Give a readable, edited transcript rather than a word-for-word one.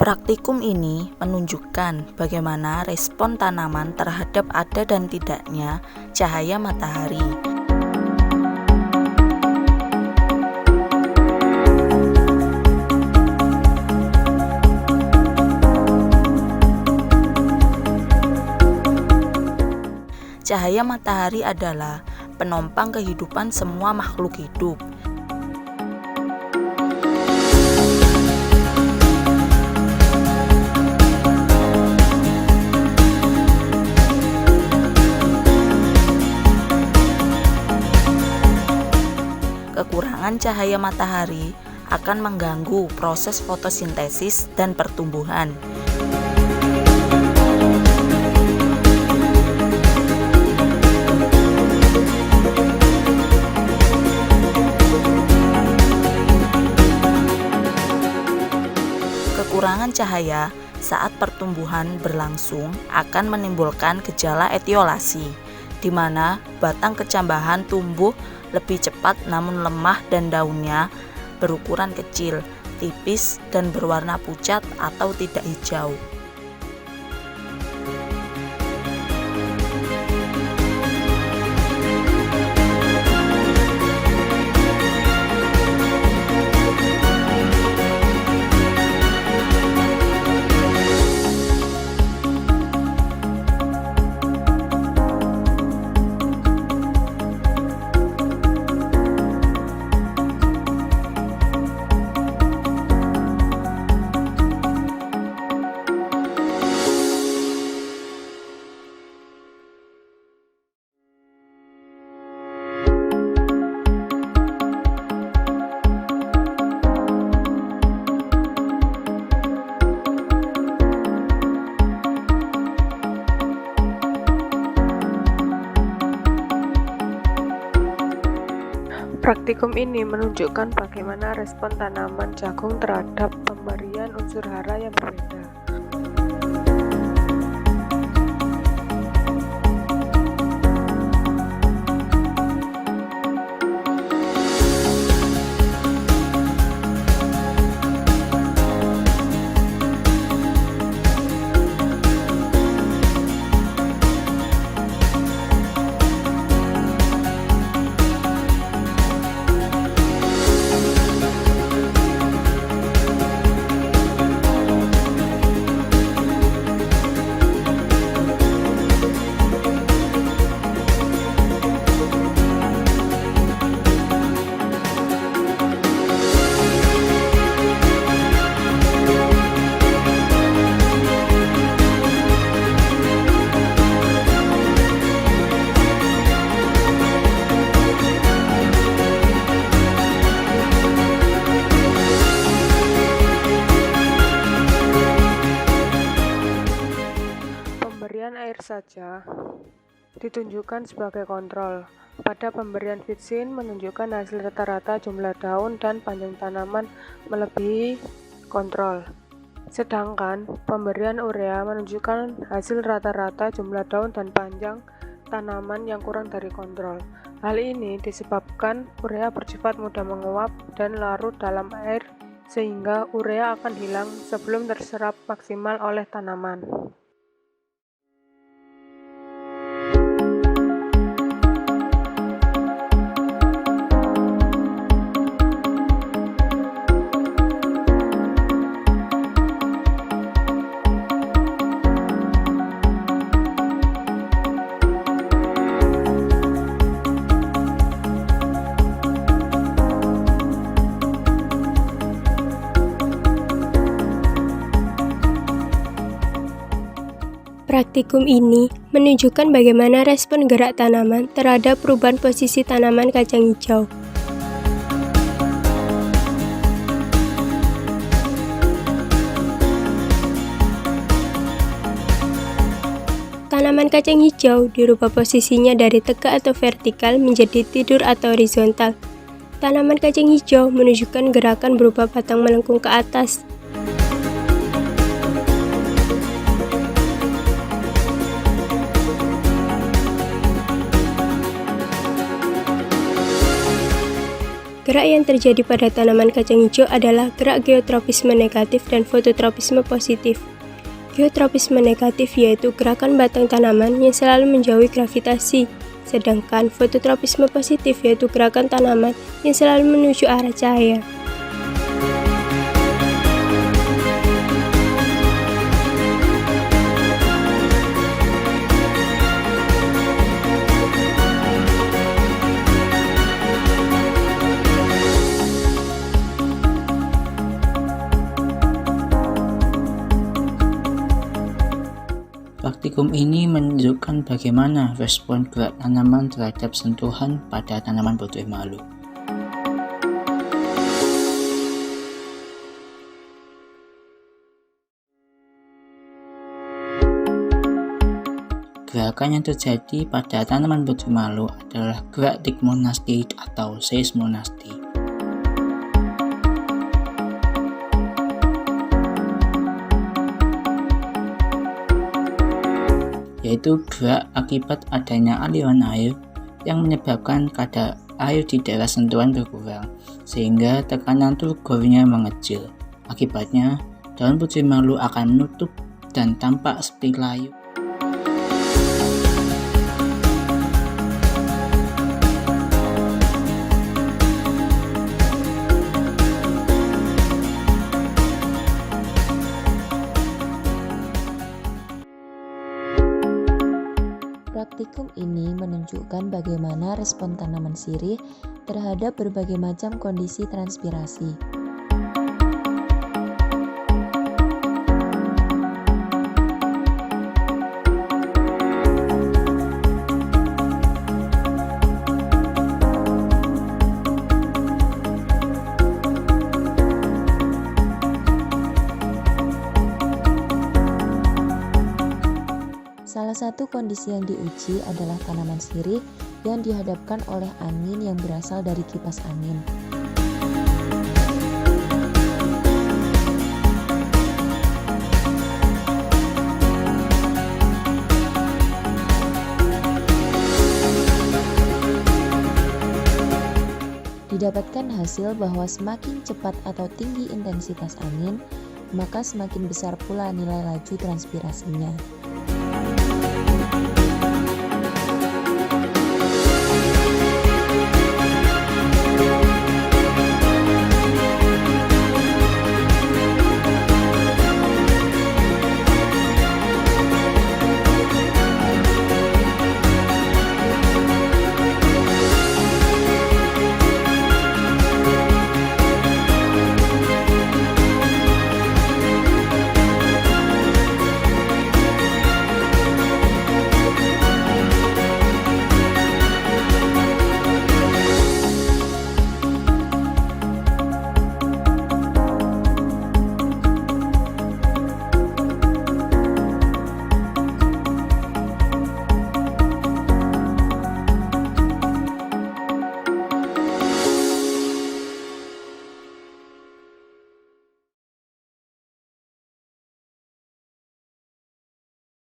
Praktikum ini menunjukkan bagaimana respon tanaman terhadap ada dan tidaknya cahaya matahari. Cahaya matahari adalah penopang kehidupan semua makhluk hidup. Kekurangan cahaya matahari akan mengganggu proses fotosintesis dan pertumbuhan. Kekurangan cahaya saat pertumbuhan berlangsung akan menimbulkan gejala etiolasi, di mana batang kecambahan tumbuh lebih cepat namun lemah dan daunnya berukuran kecil, tipis dan berwarna pucat atau tidak hijau. Praktikum ini menunjukkan bagaimana respon tanaman jagung terhadap pemberian unsur hara yang berbeda. Pemberian air saja ditunjukkan sebagai kontrol. Pada pemberian vitsin menunjukkan hasil rata-rata jumlah daun dan panjang tanaman melebihi kontrol. Sedangkan pemberian urea menunjukkan hasil rata-rata jumlah daun dan panjang tanaman yang kurang dari kontrol. Hal ini disebabkan urea bersifat mudah menguap dan larut dalam air sehingga urea akan hilang sebelum terserap maksimal oleh tanaman. Praktikum ini menunjukkan bagaimana respon gerak tanaman terhadap perubahan posisi tanaman kacang hijau. Tanaman kacang hijau dirubah posisinya dari tegak atau vertikal menjadi tidur atau horizontal. Tanaman kacang hijau menunjukkan gerakan berupa batang melengkung ke atas. Gerak yang terjadi pada tanaman kacang hijau adalah gerak geotropisme negatif dan fototropisme positif. Geotropisme negatif yaitu gerakan batang tanaman yang selalu menjauhi gravitasi, sedangkan fototropisme positif yaitu gerakan tanaman yang selalu menuju arah cahaya. Praktikum ini menunjukkan bagaimana respon gerak tanaman terhadap sentuhan pada tanaman bertuai malu. Gerakan yang terjadi pada tanaman bertuai malu adalah gerak digmonasti atau seismonasti. Yaitu gerak akibat adanya aliran air yang menyebabkan kadar air di daerah sentuhan berkurang, sehingga tekanan turgornya mengecil. Akibatnya, daun bertuai malu akan menutup dan tampak seperti layu. Praktikum ini menunjukkan bagaimana respon tanaman sirih terhadap berbagai macam kondisi transpirasi. Salah satu kondisi yang diuji adalah tanaman sirih yang dihadapkan oleh angin yang berasal dari kipas angin. Didapatkan hasil bahwa semakin cepat atau tinggi intensitas angin, maka semakin besar pula nilai laju transpirasinya.